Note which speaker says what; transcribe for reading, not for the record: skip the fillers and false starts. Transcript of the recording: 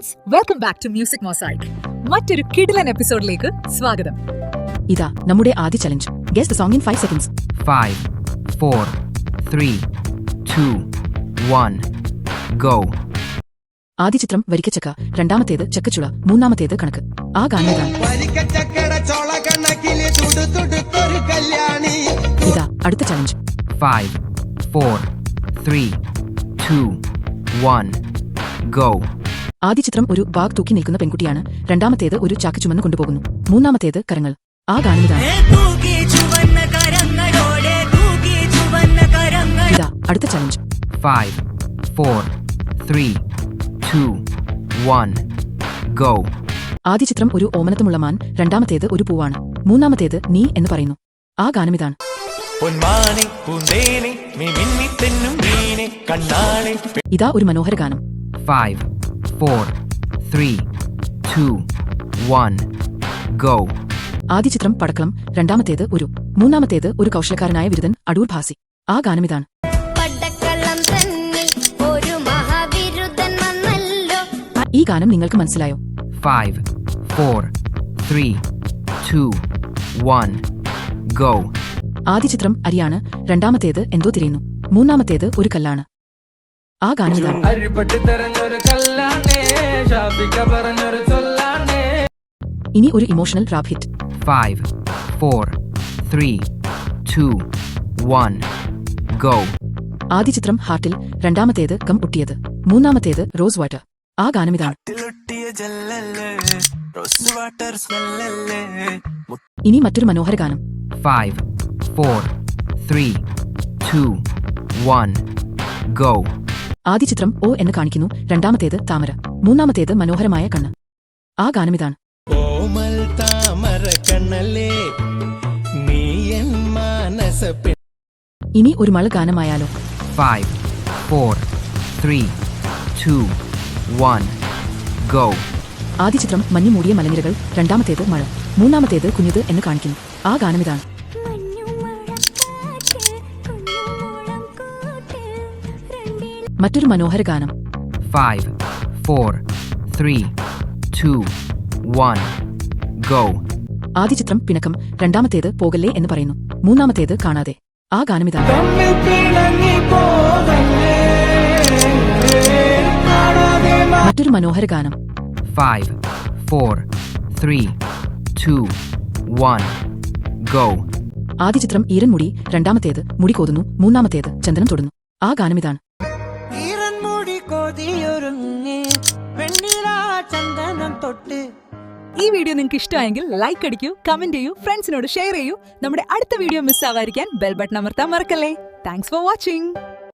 Speaker 1: Friends, welcome back to music mosaic. മറ്റൊരു കിടിലൻ എപ്പിസോഡിലേക്ക് സ്വാഗതം.
Speaker 2: ഇതാ നമ്മുടെ ആദ്യ challenge. Guess the song in 5 seconds.
Speaker 3: 5, 4, 3, 2, 1, go.
Speaker 2: ആദ്യ ചിത്രം വരിക്കച്ചക്ക, രണ്ടാമത്തേത് ചക്കച്ചുള, മൂന്നാമത്തേത് കണക്ക്. ആ ഗാനമേതാണ്. ഇതാ അടുത്ത ചലഞ്ച്.
Speaker 3: 5, 4, 3, 2, 1, go.
Speaker 2: ആദ്യ ചിത്രം ഒരു ബാഗ് തൂക്കി നിൽക്കുന്ന പെൺകുട്ടിയാണ്, രണ്ടാമത്തേത് ഒരു ചാക്ക് ചുമന്ന് കൊണ്ടുപോകുന്നു, മൂന്നാമത്തേത് കരങ്ങൾ. ആ ഗാനമിതാണ്. ഇതാ അടുത്ത ചലഞ്ച്.
Speaker 3: 5, 4, 3, 2, 1, go.
Speaker 2: ആദ്യ ചിത്രം ഒരു ഓമനത്തുമുള്ള മാൻ, രണ്ടാമത്തേത് ഒരു പൂവാണ്, മൂന്നാമത്തേത് നീ എന്ന് പറയുന്നു. ആ ഗാനമിതാണ്. ഇതാ ഒരു മനോഹര ഗാനം.
Speaker 3: 5, 4, 3, 2, 1, go.
Speaker 2: ആദ്യ ചിത്രം പടക്കളം, രണ്ടാമത്തേത് ഒരു, മൂന്നാമത്തേത് ഒരു കൗശലക്കാരനായ ബിരുദൻ അടൂർ ഭാസി. ആ ഗാനമിതാണ്. ഈ ഗാനം നിങ്ങൾക്ക് മനസ്സിലായോ?
Speaker 3: 5, 4, 3, 2, 1, go.
Speaker 2: ആദ്യ ചിത്രം അരിയാണ്, രണ്ടാമത്തേത് എന്തോ തിരിയുന്നു, മൂന്നാമത്തേത് ഒരു കല്ലാണ്. ആ ഗാനമിതാണ്. ഇനി ഒരു ഇമോഷണൽ റാപ്പ് ഹിറ്റ്.
Speaker 3: 5, 4, 3, 2, 1, go.
Speaker 2: ആദ്യ ചിത്രം ഹാർട്ടിൽ, രണ്ടാമത്തേത് കം ഒട്ടിയത്, മൂന്നാമത്തേത് റോസ് വാട്ടർ. ആ ഗാനമിതാണ്. ഇനി മറ്റൊരു മനോഹര ഗാനം.
Speaker 3: 5, 4, 3, 2, 1, go.
Speaker 2: ആദ്യ ചിത്രം ഓ എന്ന് കാണിക്കുന്നു, രണ്ടാമത്തേത് താമര, മൂന്നാമത്തേത് മനോഹരമായ കണ്ണ്. ആ ഗാനമിതാണ്. ഇനി ഒരു മഴ ഗാനമായാലോ?
Speaker 3: 5, 4, 3, 2, 1, go.
Speaker 2: ആദ്യ ചിത്രം മഞ്ഞു മൂടിയ മലനിരകൾ, രണ്ടാമത്തേത് മഴ, മൂന്നാമത്തേത് കുഞ്ഞിത് എന്ന് കാണിക്കുന്നു. ആ ഗാനമിതാണ്. മറ്റൊരു മനോഹര ഗാനം.
Speaker 3: 5, 4, 3, 2, 1, go.
Speaker 2: ആദ്യ ചിത്രം പിണക്കം, രണ്ടാമത്തേത് പോകല്ലേ എന്ന് പറയുന്നു, മൂന്നാമത്തേത് കാണാതെ. ആ ഗാനമിതാണ്. മറ്റൊരു മനോഹര ഗാനം.
Speaker 3: 5, 4, 3, 2, 1, go.
Speaker 2: ആദ്യ ചിത്രം ഈരൻ മുടി, രണ്ടാമത്തേത് മുടി കോതുന്നു, മൂന്നാമത്തേത് ചന്ദനം തൊടുന്നു. ആ ഗാനമിതാണ്.
Speaker 1: ഈ വീഡിയോ നിങ്ങൾക്ക് ഇഷ്ടമായെങ്കിൽ ലൈക്ക് അടിക്കൂ, കമന്റ് ചെയ്യൂ, ഫ്രണ്ട്സിനോട് ഷെയർ ചെയ്യൂ. നമ്മുടെ അടുത്ത വീഡിയോ മിസ് ആവാതിരിക്കാൻ ബെൽ ബട്ടൺ അമർത്താൻ മറക്കല്ലേ. Thanks for watching.